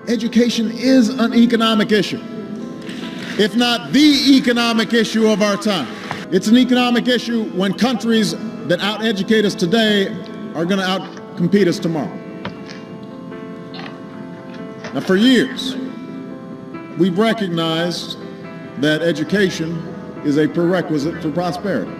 Education is an economic issue, if not the economic issue of our time. It's an economic issue when countries that out-educate us today are going to out-compete us tomorrow. Now, for years, we've recognized that education is a prerequisite for prosperity.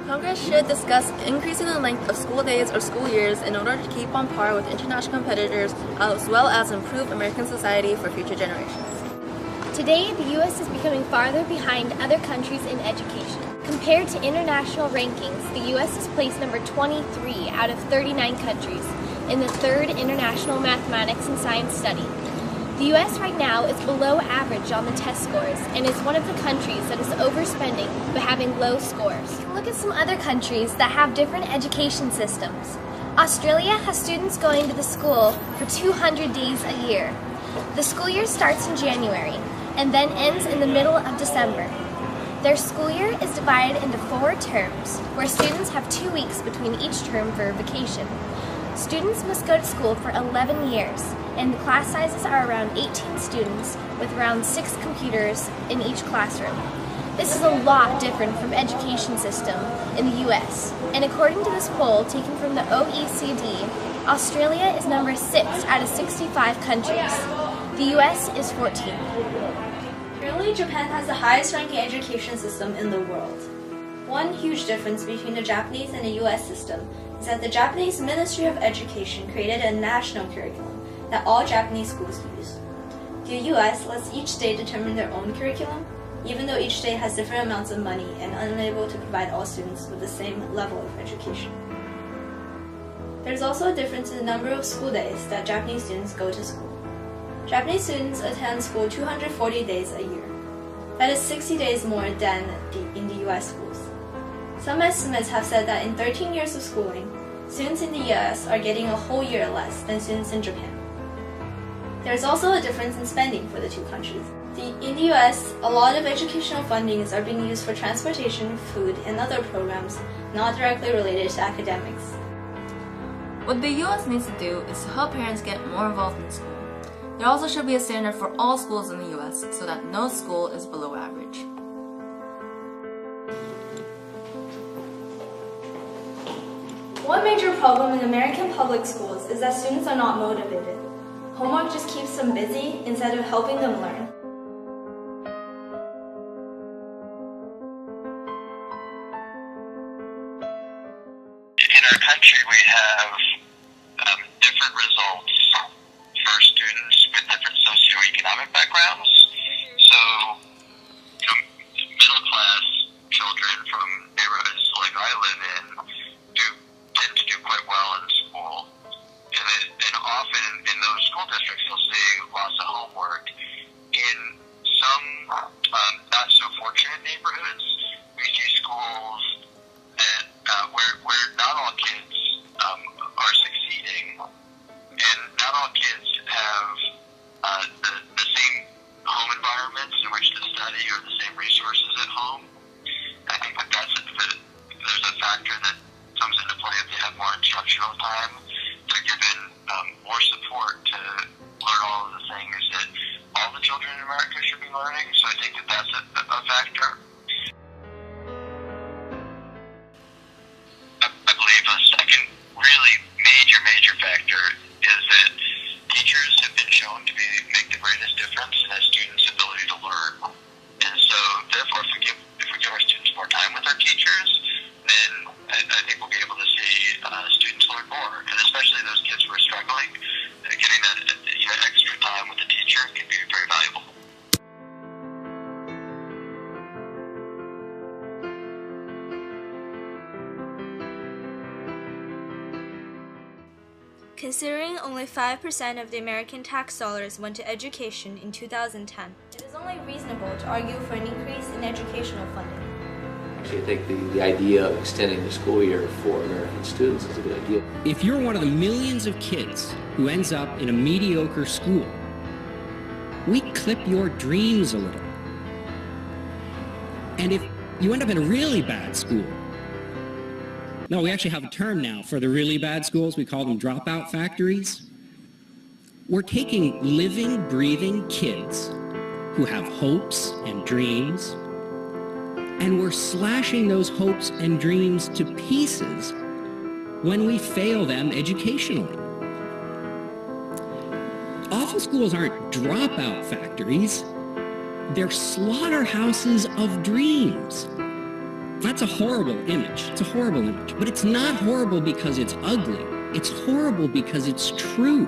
Congress should discuss increasing the length of school days or school years in order to keep on par with international competitors, as well as improve American society for future generations. Today, the U.S. is becoming farther behind other countries in education. Compared to international rankings, the U.S. is placed number 23 out of 39 countries in the 3rd International Mathematics and Science Study. The U.S. right now is below average on the test scores and is one of the countries that is overspending but having low scores. Look at some other countries that have different education systems. Australia has students going to the school for 200 days a year. The school year starts in January and then ends in the middle of December. Their school year is divided into 4 terms, where students have 2 weeks between each term for vacation. Students must go to school for 11 years, and the class sizes are around 18 students with around 6 computers in each classroom. This is a lot different from education system in the US, and according to this poll taken from the OECD, Australia is number 6 out of 65 countries. The US is 14. Currently, Japan has the highest ranking education system in the world. One huge difference between the Japanese and the US system is that the Japanese Ministry of Education created a national curriculum that all Japanese schools use. The US lets each state determine their own curriculum, even though each state has different amounts of money and unable to provide all students with the same level of education. There's also a difference in the number of school days that Japanese students go to school. Japanese students attend school 240 days a year. That is 60 days more than in the US schools. Some estimates have said that in 13 years of schooling, students in the US are getting a whole year less than students in Japan. There's also a difference in spending for the two countries. In the US, a lot of educational fundings are being used for transportation, food, and other programs not directly related to academics. What the US needs to do is to help parents get more involved in school. There also should be a standard for all schools in the US so that no school is below average. One major problem in American public schools is that students are not motivated. Homework just keeps them busy instead of helping them learn. In our country, we have different results for students with different socioeconomic backgrounds. So, middle-class children from neighborhoods like I live in tend to do quite well in school. And often in those school districts, you'll see lots of homework. In some not-so-fortunate neighborhoods, we see schools that where not all kids are succeeding, and not all kids have the same home environments in which to study or the same resources at home. I think that there's a factor that comes into play if they have more instructional time. They're given more support to learn all of the things that all the children in America should be learning. So I think that that's a factor. I believe a second really major factor is that teachers have been shown to make the greatest difference in a student's ability to learn. And so therefore, if we give our students more time with our teachers, then I think we'll be able to see students learn more, and especially those kids who are struggling, getting that extra time with the teacher can be very valuable. Considering only 5% of the American tax dollars went to education in 2010, it is only reasonable to argue for an increase in educational funding. Actually, I think the idea of extending the school year for American students is a good idea. If you're one of the millions of kids who ends up in a mediocre school, we clip your dreams a little. And if you end up in a really bad school, no, we actually have a term now for the really bad schools. We call them dropout factories. We're taking living, breathing kids who have hopes and dreams, and we're slashing those hopes and dreams to pieces when we fail them educationally. Awful schools aren't dropout factories. They're slaughterhouses of dreams. That's a horrible image. It's a horrible image. But it's not horrible because it's ugly. It's horrible because it's true.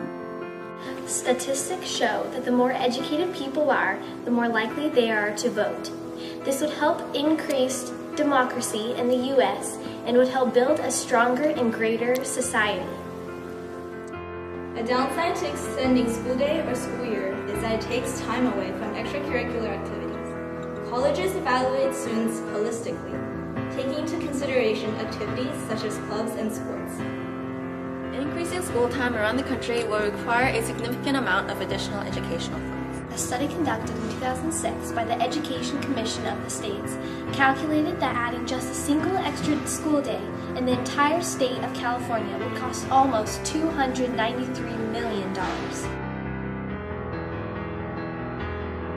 Statistics show that the more educated people are, the more likely they are to vote. This would help increase democracy in the U.S. and would help build a stronger and greater society. A downside to extending school day or school year is that it takes time away from extracurricular activities. Colleges evaluate students holistically, taking into consideration activities such as clubs and sports. Increasing school time around the country will require a significant amount of additional educational funds. A study conducted in 2006 by the Education Commission of the states calculated that adding just a single extra school day in the entire state of California would cost almost $293 million.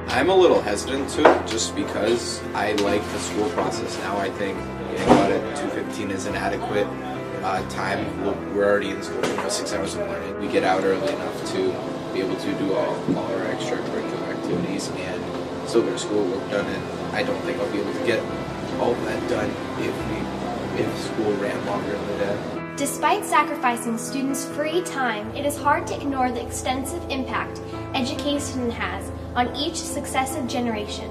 I'm a little hesitant to it just because I like the school process now. I think getting out at 2:15 is an adequate time. We're already in school for 6 hours of learning. We get out early enough to be able to do all our extracurricular activities and still get schoolwork done, and I don't think I'll be able to get all of that done if school ran longer in the day. Despite sacrificing students' free time, it is hard to ignore the extensive impact education has on each successive generation.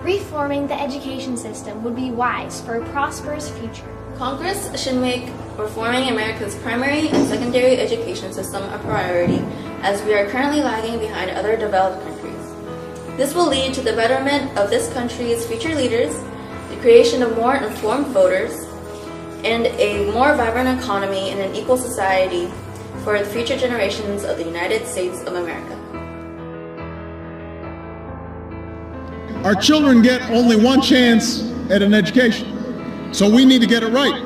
Reforming the education system would be wise for a prosperous future. Congress should make reforming America's primary and secondary education system a priority, as we are currently lagging behind other developed countries. This will lead to the betterment of this country's future leaders, the creation of more informed voters, and a more vibrant economy and an equal society for the future generations of the United States of America. Our children get only one chance at an education, so we need to get it right.